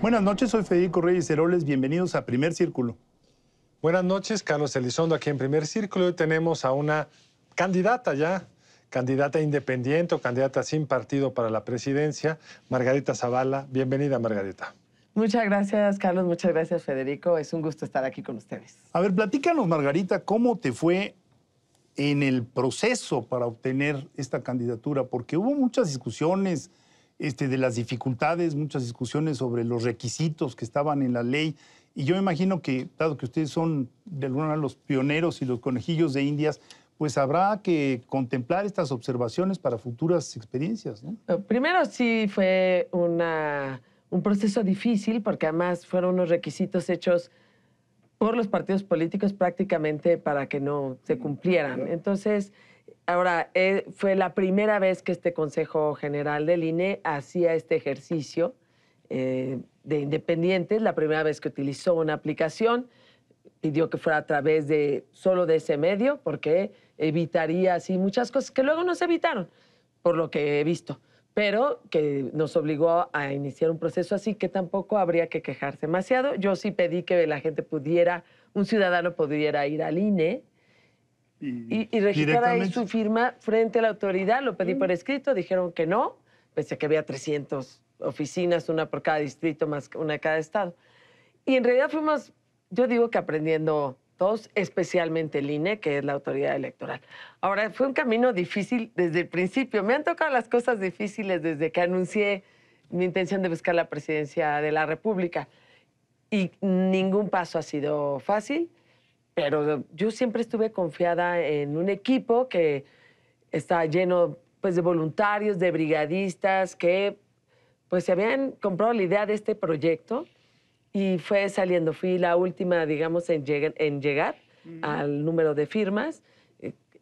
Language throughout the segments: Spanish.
Buenas noches, soy Federico Reyes Heroles, bienvenidos a Primer Círculo. Buenas noches, Carlos Elizondo aquí en Primer Círculo. Hoy tenemos a una candidata ya, candidata independiente o candidata sin partido para la presidencia, Margarita Zavala. Bienvenida, Margarita. Muchas gracias, Carlos. Muchas gracias, Federico. Es un gusto estar aquí con ustedes. A ver, platícanos, Margarita, ¿cómo te fue en el proceso para obtener esta candidatura? Porque hubo muchas discusiones de las dificultades, muchas discusiones sobre los requisitos que estaban en la ley. Y yo me imagino que, dado que ustedes son de alguna manera los pioneros y los conejillos de Indias, pues habrá que contemplar estas observaciones para futuras experiencias, ¿no? Primero sí fue un proceso difícil porque además fueron unos requisitos hechos por los partidos políticos prácticamente para que no se cumplieran. Entonces, ahora fue la primera vez que este Consejo General del INE hacía este ejercicio de independientes, la primera vez que utilizó una aplicación, pidió que fuera a través solo de ese medio porque evitaría así muchas cosas que luego no se evitaron, por lo que he visto, pero que nos obligó a iniciar un proceso así que tampoco habría que quejarse demasiado. Yo sí pedí que la gente un ciudadano pudiera ir al INE y registrar ahí su firma frente a la autoridad. Lo pedí por escrito, dijeron que no, pese a que había 300 oficinas, una por cada distrito, más una de cada estado. Y en realidad fuimos, yo digo que aprendiendo todos, especialmente el INE, que es la autoridad electoral. Ahora, fue un camino difícil desde el principio. Me han tocado las cosas difíciles desde que anuncié mi intención de buscar la presidencia de la República. Y ningún paso ha sido fácil, pero yo siempre estuve confiada en un equipo que está lleno pues, de voluntarios, de brigadistas, que pues, se habían comprado la idea de este proyecto. Y fue saliendo, fui la última, digamos, en llegar al número de firmas,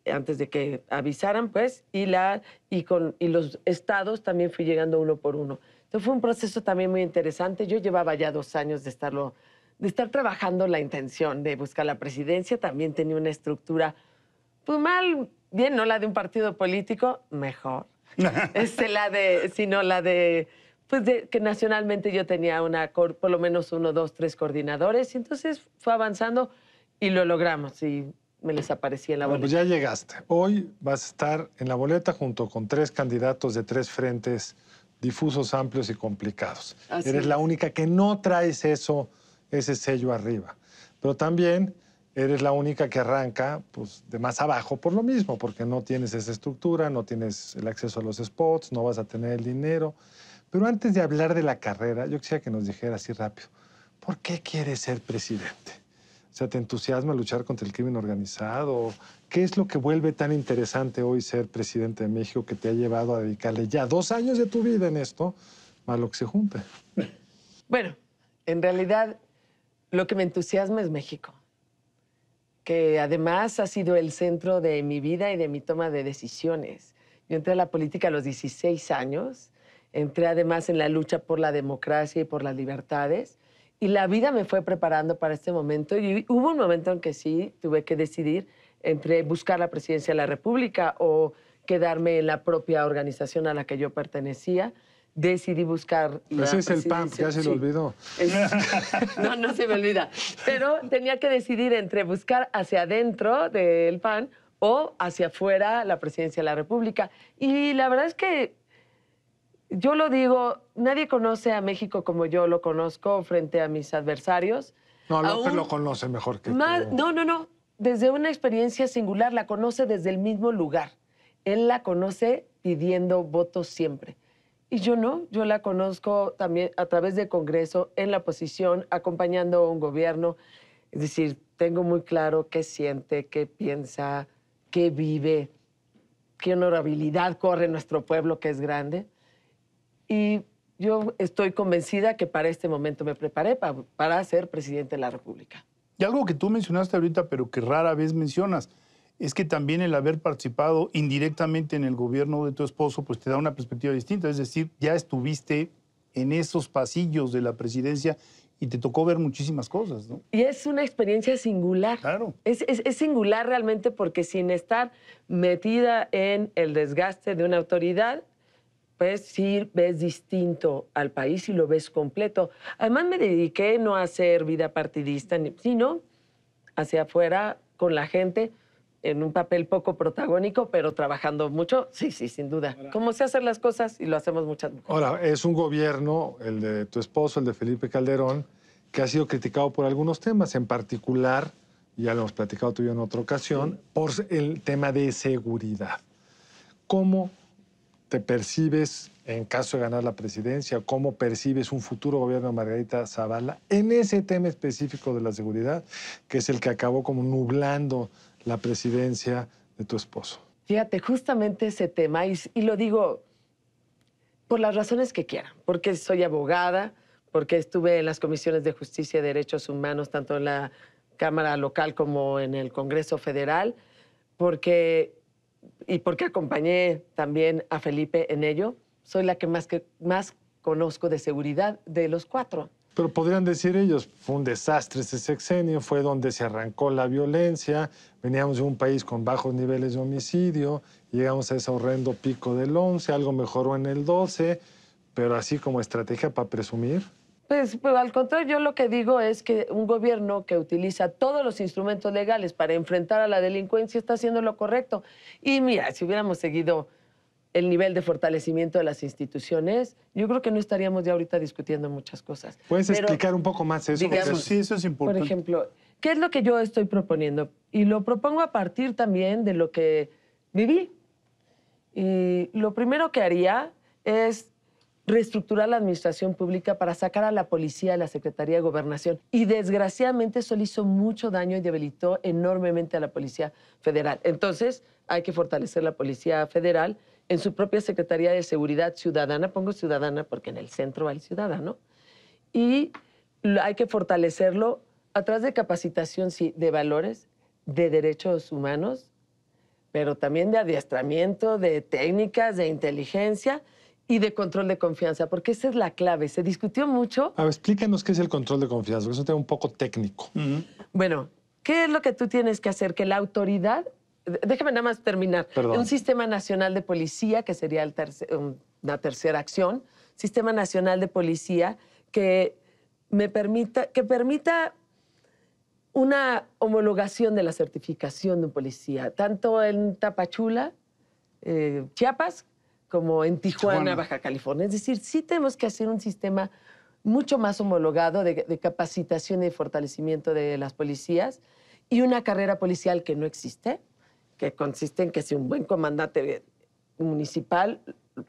antes de que avisaran, pues, y los estados también fui llegando uno por uno. Entonces fue un proceso también muy interesante. Yo llevaba ya 2 años de estar trabajando la intención de buscar la presidencia. También tenía una estructura, pues bien, no la de un partido político, mejor. Sino la de... Pues que nacionalmente yo tenía por lo menos 1, 2, 3 coordinadores, y entonces fue avanzando y lo logramos, y me les aparecí en la boleta. Pues ya llegaste. Hoy vas a estar en la boleta junto con 3 candidatos de 3 frentes difusos, amplios y complicados. Eres la única que no traes ese sello arriba, pero también eres la única que arranca pues, de más abajo por lo mismo, porque no tienes esa estructura, no tienes el acceso a los spots, no vas a tener el dinero. Pero antes de hablar de la carrera, yo quisiera que nos dijera así rápido, ¿por qué quieres ser presidente? O sea, ¿te entusiasma luchar contra el crimen organizado? ¿Qué es lo que vuelve tan interesante hoy ser presidente de México que te ha llevado a dedicarle ya 2 años de tu vida en esto, más lo que se junte? Bueno, en realidad lo que me entusiasma es México, que además ha sido el centro de mi vida y de mi toma de decisiones. Yo entré a la política a los 16 años, entré además en la lucha por la democracia y por las libertades, y la vida me fue preparando para este momento. Y hubo un momento en que sí tuve que decidir entre buscar la presidencia de la República o quedarme en la propia organización a la que yo pertenecía. Decidí buscar la Ese es el presidencia. PAN, ya se lo olvidó. No se me olvida. Pero tenía que decidir entre buscar hacia adentro del PAN o hacia afuera la presidencia de la República. Y la verdad es que yo lo digo, nadie conoce a México como yo lo conozco frente a mis adversarios. No, López lo conoce mejor que tú. No. Desde una experiencia singular, la conoce desde el mismo lugar. Él la conoce pidiendo votos siempre. Y yo no, yo la conozco también a través del Congreso, en la oposición, acompañando a un gobierno. Es decir, tengo muy claro qué siente, qué piensa, qué vive, qué honorabilidad corre en nuestro pueblo, que es grande. Y yo estoy convencida que para este momento me preparé para ser presidente de la República. Y algo que tú mencionaste ahorita, pero que rara vez mencionas, es que también el haber participado indirectamente en el gobierno de tu esposo, pues te da una perspectiva distinta. Es decir, ya estuviste en esos pasillos de la presidencia y te tocó ver muchísimas cosas, ¿no? Y es una experiencia singular. Claro. Es singular realmente porque sin estar metida en el desgaste de una autoridad, pues sí ves distinto al país y lo ves completo. Además me dediqué no a hacer vida partidista, sino hacia afuera con la gente en un papel poco protagónico, pero trabajando mucho. Sí, sí, sin duda. Cómo se hacen las cosas y lo hacemos muchas mujeres. Ahora, es un gobierno, el de tu esposo, el de Felipe Calderón, que ha sido criticado por algunos temas, en particular, ya lo hemos platicado tú y yo en otra ocasión, por el tema de seguridad. ¿Cómo te percibes en caso de ganar la presidencia? ¿Cómo percibes un futuro gobierno de Margarita Zavala en ese tema específico de la seguridad, que es el que acabó como nublando la presidencia de tu esposo? Fíjate, justamente ese tema, y lo digo por las razones que quieran, porque soy abogada, porque estuve en las comisiones de justicia y derechos humanos, tanto en la Cámara local como en el Congreso Federal, porque acompañé también a Felipe en ello. Soy la que más conozco de seguridad de los cuatro. Pero podrían decir ellos, fue un desastre ese sexenio, fue donde se arrancó la violencia, veníamos de un país con bajos niveles de homicidio, llegamos a ese horrendo pico del 11, algo mejoró en el 12, pero así como estrategia para presumir. Pues al contrario, yo lo que digo es que un gobierno que utiliza todos los instrumentos legales para enfrentar a la delincuencia está haciendo lo correcto. Y mira, si hubiéramos seguido el nivel de fortalecimiento de las instituciones, yo creo que no estaríamos ya ahorita discutiendo muchas cosas. ¿Puedes explicar un poco más eso? Digamos, Sí, eso es importante. por ejemplo, ¿qué es lo que yo estoy proponiendo? Y lo propongo a partir también de lo que viví. Y lo primero que haría es reestructurar la administración pública para sacar a la policía de la Secretaría de Gobernación. Y desgraciadamente eso le hizo mucho daño y debilitó enormemente a la Policía Federal. Entonces hay que fortalecer la Policía Federal en su propia Secretaría de Seguridad Ciudadana. Pongo ciudadana porque en el centro va el ciudadano. Y hay que fortalecerlo a través de capacitación, sí, de valores, de derechos humanos, pero también de adiestramiento, de técnicas, de inteligencia y de control de confianza, porque esa es la clave. Se discutió mucho. A ver, explícanos qué es el control de confianza, porque es un tema un poco técnico. Bueno, ¿qué es lo que tú tienes que hacer? Que la autoridad... Déjame nada más terminar. Perdón. Un sistema nacional de policía, que sería una tercera acción, sistema nacional de policía que permita una homologación de la certificación de un policía, tanto en Tapachula, Chiapas, como en Tijuana, Baja California. Es decir, sí tenemos que hacer un sistema mucho más homologado de capacitación y fortalecimiento de las policías y una carrera policial que no existe, que consiste en que si un buen comandante municipal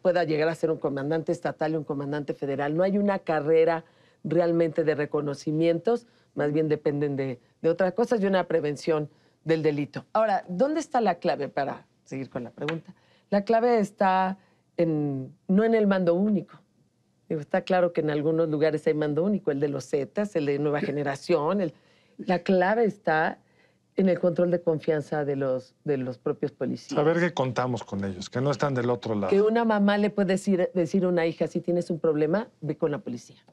pueda llegar a ser un comandante estatal y un comandante federal. No hay una carrera realmente de reconocimientos, más bien dependen de otras cosas y una prevención del delito. Ahora, ¿dónde está la clave para seguir con la pregunta? La clave está no en el mando único. Está claro que en algunos lugares hay mando único, el de los Zetas, el de Nueva Generación. La clave está en el control de confianza de los propios policías. Saber que contamos con ellos, que no están del otro lado. Que una mamá le puede decir a una hija, si tienes un problema, ve con la policía.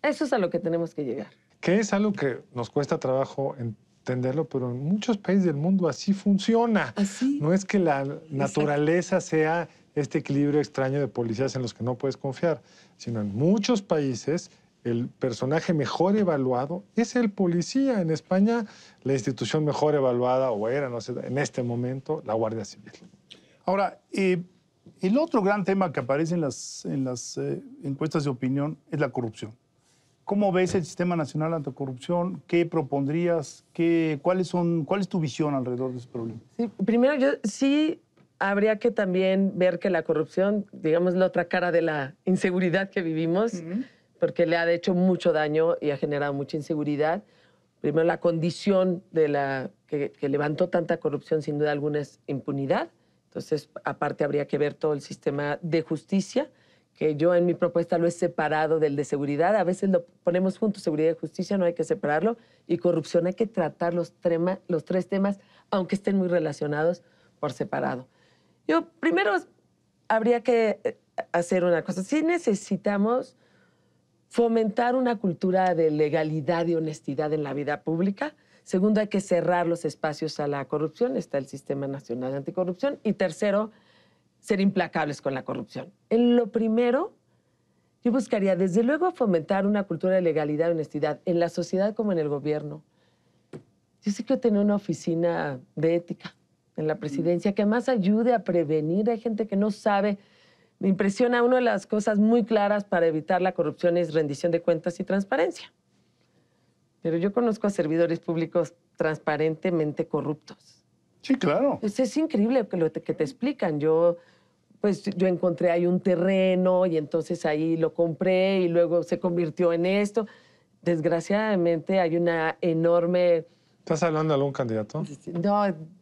Eso es a lo que tenemos que llegar. Que es algo que nos cuesta trabajo entenderlo, pero en muchos países del mundo así funciona. ¿Así? No es que la naturaleza sea este equilibrio extraño de policías en los que no puedes confiar, sino en muchos países el personaje mejor evaluado es el policía. En España, la institución mejor evaluada, o era, no sé, en este momento, la Guardia Civil. Ahora, el otro gran tema que aparece en las encuestas de opinión es la corrupción. ¿Cómo ves el Sistema Nacional Anticorrupción? ¿Qué propondrías? ¿Cuál es tu visión alrededor de ese problema? Sí, primero, yo sí habría que también ver que la corrupción, digamos, la otra cara de la inseguridad que vivimos, porque le ha hecho mucho daño y ha generado mucha inseguridad. Primero, la condición de que levantó tanta corrupción, sin duda alguna, es impunidad. Entonces, aparte, habría que ver todo el sistema de justicia, que yo en mi propuesta lo he separado del de seguridad. A veces lo ponemos juntos, seguridad y justicia, no hay que separarlo. Y corrupción, hay que tratar los tres temas, aunque estén muy relacionados, por separado. Yo, primero, habría que hacer una cosa. Sí necesitamos fomentar una cultura de legalidad y honestidad en la vida pública. Segundo, hay que cerrar los espacios a la corrupción. Está el Sistema Nacional de Anticorrupción. Y tercero, ser implacables con la corrupción. En lo primero, yo buscaría, desde luego, fomentar una cultura de legalidad y honestidad en la sociedad como en el gobierno. Yo sí quiero tener una oficina de ética en la presidencia que además ayude a prevenir. Hay gente que no sabe. Me impresiona, una de las cosas muy claras para evitar la corrupción es rendición de cuentas y transparencia. Pero yo conozco a servidores públicos transparentemente corruptos. Sí, claro. Es increíble lo que te explican. Yo encontré ahí un terreno y entonces ahí lo compré y luego se convirtió en esto. Desgraciadamente hay una enorme... ¿Estás hablando de algún candidato?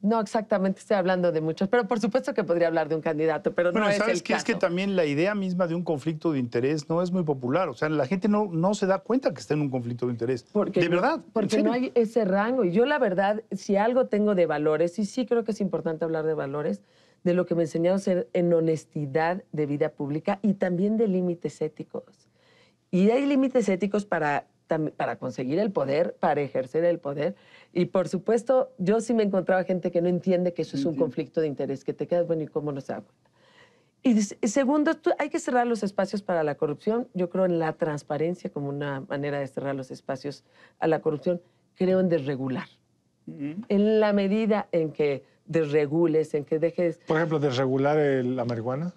No exactamente, estoy hablando de muchos, pero por supuesto que podría hablar de un candidato, pero bueno, no es ¿sabes el qué? caso. Es que también la idea misma de un conflicto de interés no es muy popular. O sea, la gente no se da cuenta que está en un conflicto de interés. De verdad. Porque no hay ese rango. Y yo, la verdad, si algo tengo de valores, y sí creo que es importante hablar de valores, de lo que me enseñaron a ser en honestidad de vida pública y también de límites éticos. Y hay límites éticos para conseguir el poder, para ejercer el poder. Y, por supuesto, yo sí me encontraba gente que no entiende que eso es un conflicto de interés, que te quedas, bueno, ¿y cómo no se da cuenta? Y segundo, hay que cerrar los espacios para la corrupción. Yo creo en la transparencia como una manera de cerrar los espacios a la corrupción. Creo en desregular. En la medida en que desregules, en que dejes... Por ejemplo, desregular la marihuana.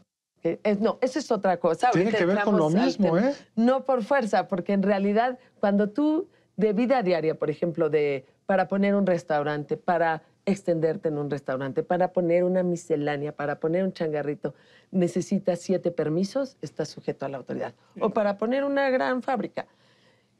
No, eso es otra cosa. Tiene que ver con lo mismo, ¿eh? No por fuerza, porque en realidad cuando tú de vida diaria, por ejemplo, para poner un restaurante, para extenderte en un restaurante, para poner una miscelánea, para poner un changarrito, necesitas 7 permisos, estás sujeto a la autoridad. O para poner una gran fábrica.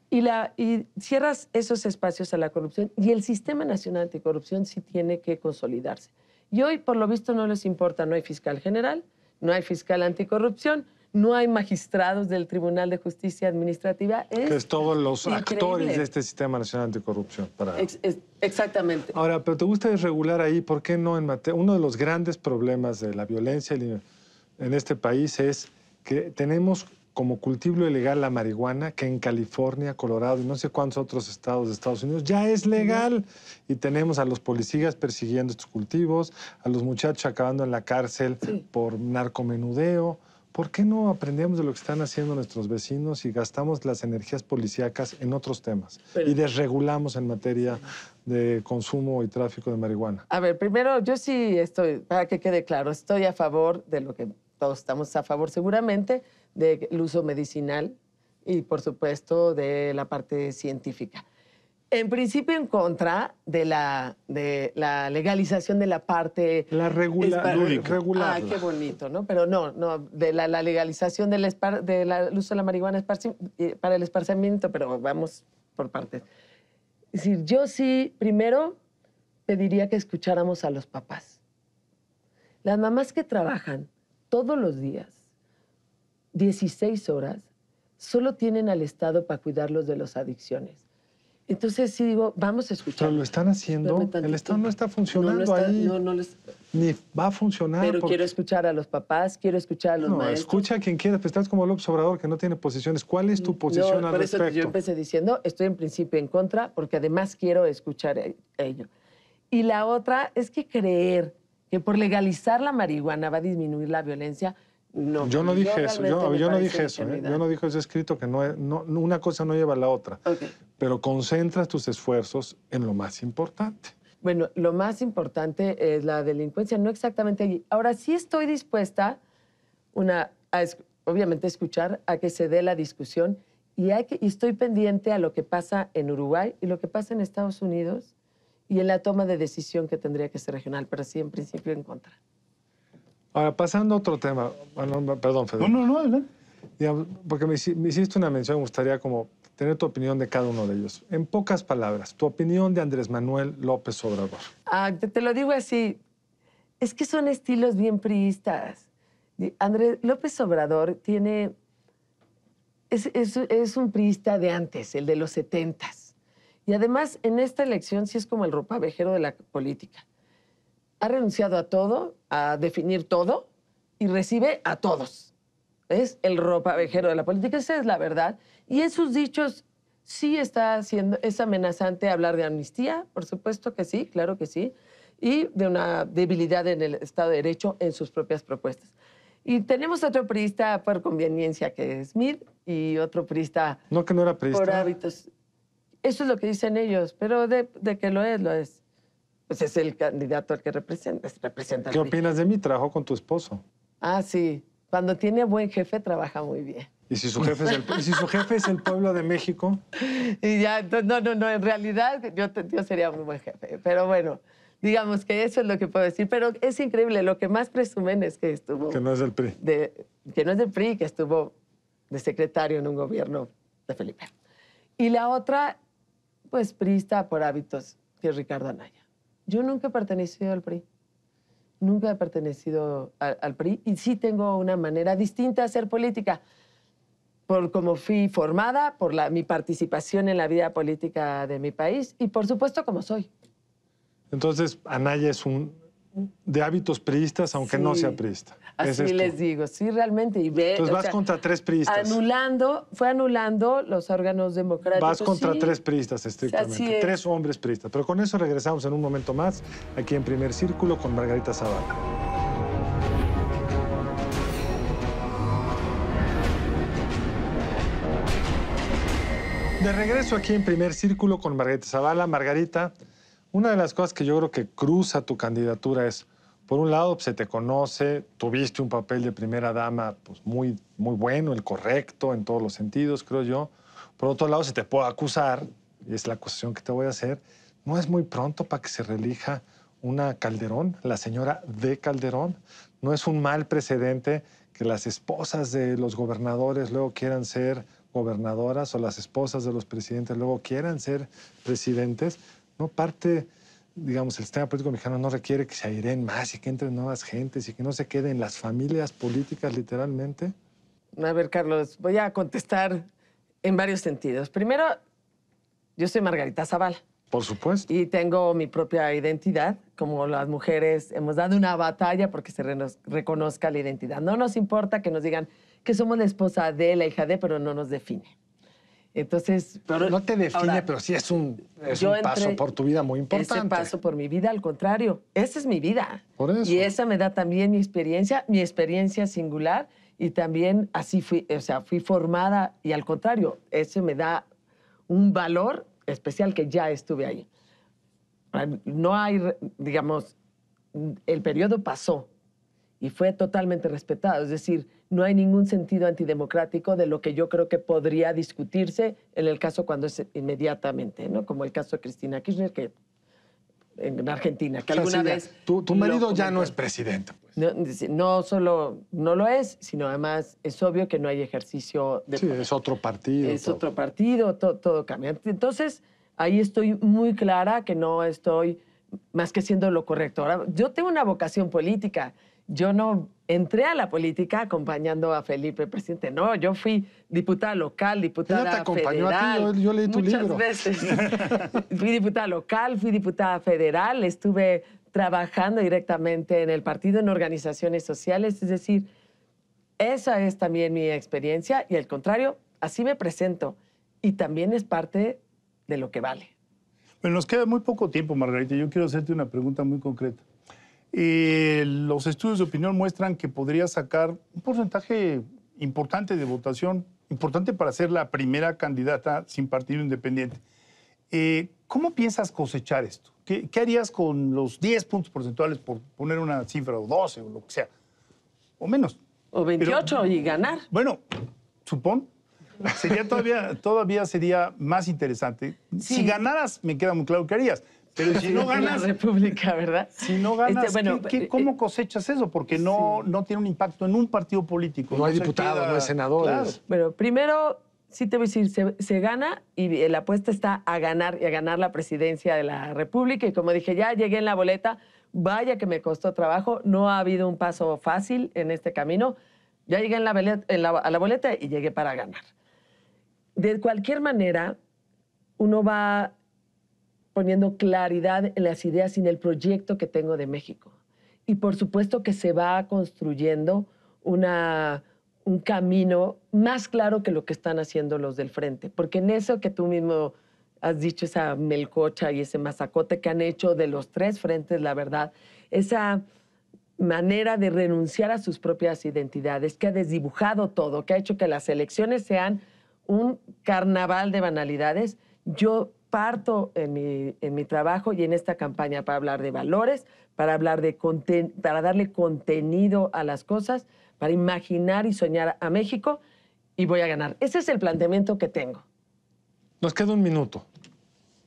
Y cierras esos espacios a la corrupción y el Sistema Nacional Anticorrupción sí tiene que consolidarse. Y hoy, por lo visto, no les importa, no hay fiscal general, no hay fiscal anticorrupción, no hay magistrados del Tribunal de Justicia Administrativa. Que es todos los increíble. Actores de este Sistema Nacional Anticorrupción. Exactamente. Ahora, pero te gusta desregular ahí, ¿por qué no en materia? Uno de los grandes problemas de la violencia en este país es que tenemos como cultivo ilegal la marihuana, que en California, Colorado y no sé cuántos otros estados de Estados Unidos ya es legal. Y tenemos a los policías persiguiendo estos cultivos, a los muchachos acabando en la cárcel por narcomenudeo. ¿Por qué no aprendemos de lo que están haciendo nuestros vecinos y gastamos las energías policíacas en otros temas? Y desregulamos en materia de consumo y tráfico de marihuana. A ver, primero, yo sí estoy, para que quede claro, estoy a favor de lo que todos estamos a favor seguramente, del uso medicinal y, por supuesto, de la parte científica. En principio, en contra de la legalización de la parte... regularla. Ay, qué bonito, ¿no? Pero no, de la legalización del uso de la marihuana para el esparcimiento, pero vamos por partes. Es decir, yo sí, primero, pediría que escucháramos a los papás. Las mamás que trabajan todos los días, 16 horas, solo tienen al Estado para cuidarlos de las adicciones. Entonces, sí digo, vamos a escuchar. Pero lo están haciendo. El Estado no está funcionando ahí. Ni va a funcionar. Pero quiero escuchar a los papás, quiero escuchar a los maestros. Escucha a quien quiera, pero estás como López Obrador, que no tiene posiciones. ¿Cuál es tu posición al respecto? Por eso yo empecé diciendo, estoy en principio en contra, porque además quiero escuchar a ello. Y la otra es que creer que por legalizar la marihuana va a disminuir la violencia, no. Yo no dije eso. Yo no dije eso. Yo no dije eso escrito, que una cosa no lleva a la otra. Okay. Pero concentras tus esfuerzos en lo más importante. Bueno, lo más importante es la delincuencia, no exactamente allí. Ahora sí estoy dispuesta, obviamente, a escuchar, a que se dé la discusión y estoy pendiente a lo que pasa en Uruguay y lo que pasa en Estados Unidos y en la toma de decisión que tendría que ser regional, pero sí, en principio, en contra. Ahora, pasando a otro tema. Bueno, perdón, Fede. No, adelante. Porque me hiciste una mención, me gustaría como tener tu opinión de cada uno de ellos. En pocas palabras, tu opinión de Andrés Manuel López Obrador. Te lo digo así, es que son estilos bien priistas. Andrés López Obrador tiene... Es un priista de antes, el de los 70s. Y además, en esta elección sí es como el ropavejero de la política. Ha renunciado a todo, a definir todo, y recibe a todos. Es el ropavejero de la política, esa es la verdad. Y en sus dichos sí es amenazante hablar de amnistía, por supuesto que sí, claro que sí, y de una debilidad en el Estado de Derecho en sus propias propuestas. Y tenemos otro priista por conveniencia, que es Smith, y otro priista... No, que no era priista. Por hábitos. Eso es lo que dicen ellos, pero de que lo es, lo es. Pues es el candidato al que representa. ¿Qué opinas de mí? Trabajó con tu esposo. Ah, sí. Cuando tiene buen jefe, trabaja muy bien. ¿Y si su jefe es el pueblo de México? Y ya, no, en realidad yo sería muy buen jefe. Pero bueno, digamos que eso es lo que puedo decir. Pero es increíble, lo que más presumen es que estuvo... Que no es del PRI. Que no es del PRI, que estuvo de secretario en un gobierno de Felipe. Y la otra, pues, priista por hábitos, que es Ricardo Anaya. Yo nunca he pertenecido al PRI. Nunca he pertenecido al PRI y sí tengo una manera distinta de hacer política. Por cómo fui formada, por mi participación en la vida política de mi país y, por supuesto, como soy. Entonces, Anaya es de hábitos priistas, aunque no sea priista. Así les digo, sí, realmente. Y entonces vas contra tres priistas. Fue anulando los órganos democráticos. Vas contra tres priistas, estrictamente. Tres hombres priistas. Pero con eso regresamos en un momento más, aquí en Primer Círculo, con Margarita Zavala. De regreso aquí en Primer Círculo con Margarita Zavala. Margarita, una de las cosas que yo creo que cruza tu candidatura es, por un lado, se te conoce, tuviste un papel de primera dama pues, muy bueno, el correcto en todos los sentidos, creo yo. Por otro lado, se te puede acusar, y es la acusación que te voy a hacer, no es muy pronto para que se reelija una Calderón, la señora de Calderón. No es un mal precedente que las esposas de los gobernadores luego quieran ser gobernadoras o las esposas de los presidentes luego quieran ser presidentes. No parte... digamos, el sistema político mexicano no requiere que se airen más y que entren nuevas gentes y que no se queden las familias políticas, literalmente? A ver, Carlos, voy a contestar en varios sentidos. Primero, yo soy Margarita Zavala. Por supuesto. Y tengo mi propia identidad. Como las mujeres hemos dado una batalla porque se reconozca la identidad. No nos importa que nos digan que somos la esposa de, la hija de, pero no nos define. Entonces, pero no te define, ahora, pero sí es un paso por tu vida muy importante. Es un paso por mi vida, al contrario. Esa es mi vida. Por eso. Y esa me da también mi experiencia singular, y también así fui, o sea, fui formada, y al contrario, ese me da un valor especial que ya estuve ahí. No hay, digamos, el periodo pasó y fue totalmente respetado. Es decir, no hay ningún sentido antidemocrático de lo que yo creo que podría discutirse en el caso cuando es inmediatamente, ¿no? Como el caso de Cristina Kirchner, que en Argentina, que alguna vez... Tu marido ya no es presidente. Pues. No solo no lo es, sino además es obvio que no hay ejercicio de poder. Es otro partido. Es otro partido, todo cambia. Entonces, ahí estoy muy clara que no estoy más que siendo lo correcto. Ahora, yo tengo una vocación política. Yo no entré a la política acompañando a Felipe, presidente. No, yo fui diputada local, diputada federal. Ella te acompañó a ti, yo leí tu libro. Muchas veces. Fui diputada local, fui diputada federal, estuve trabajando directamente en el partido, en organizaciones sociales. Es decir, esa es también mi experiencia y al contrario, así me presento. Y también es parte de lo que vale. Bueno, nos queda muy poco tiempo, Margarita. Yo quiero hacerte una pregunta muy concreta. Los estudios de opinión muestran que podría sacar un porcentaje importante de votación, importante para ser la primera candidata sin partido independiente. ¿Cómo piensas cosechar esto? ¿Qué harías con los 10 puntos porcentuales, por poner una cifra, o 12, o lo que sea? O menos. O 28 y ganar. Bueno, supón. Sería todavía sería más interesante. Sí. Si ganaras, me queda muy claro que harías. Pero si no ganas... La República, ¿verdad? Si no ganas, ¿cómo cosechas eso? Porque no tiene un impacto en un partido político. No hay diputados, no hay senadores. Claro. Bueno, primero, sí te voy a decir, se gana y la apuesta está a ganar y a ganar la presidencia de la República. Y como dije, ya llegué en la boleta Vaya que me costó trabajo, no ha habido un paso fácil en este camino. Ya llegué a la boleta y llegué para ganar. De cualquier manera, uno va poniendo claridad en las ideas y en el proyecto que tengo de México. Y por supuesto que se va construyendo un camino más claro que lo que están haciendo los del frente. Porque en eso que tú mismo has dicho, esa melcocha y ese masacote que han hecho de los tres frentes, la verdad, esa manera de renunciar a sus propias identidades, que ha desdibujado todo, que ha hecho que las elecciones sean un carnaval de banalidades. Yo parto en mi trabajo y en esta campaña para hablar de valores, para darle contenido a las cosas, para imaginar y soñar a México, y voy a ganar. Ese es el planteamiento que tengo. Nos queda un minuto.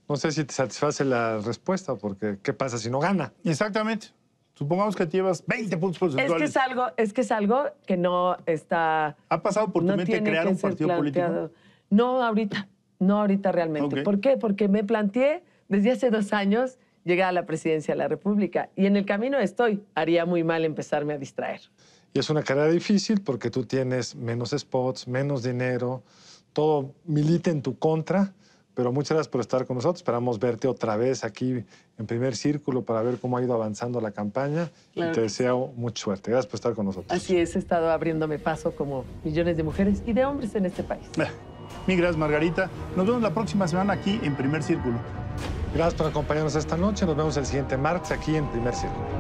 No sé si te satisface la respuesta, porque ¿qué pasa si no gana? Exactamente. Supongamos que te llevas 20 puntos porcentuales. Es que es algo que no está... ¿Ha pasado por tu mente crear un partido político? No ahorita realmente. Okay. ¿Por qué? Porque me planteé desde hace 2 años llegar a la presidencia de la República y en el camino estoy. Haría muy mal empezarme a distraer. Y es una carrera difícil porque tú tienes menos spots, menos dinero, todo milita en tu contra, pero muchas gracias por estar con nosotros. Esperamos verte otra vez aquí en Primer Círculo para ver cómo ha ido avanzando la campaña. Claro. Y te deseo mucha suerte. Gracias por estar con nosotros. Así es, he estado abriéndome paso como millones de mujeres y de hombres en este país. Mil gracias, Margarita. Nos vemos la próxima semana aquí en Primer Círculo. Gracias por acompañarnos esta noche. Nos vemos el siguiente martes aquí en Primer Círculo.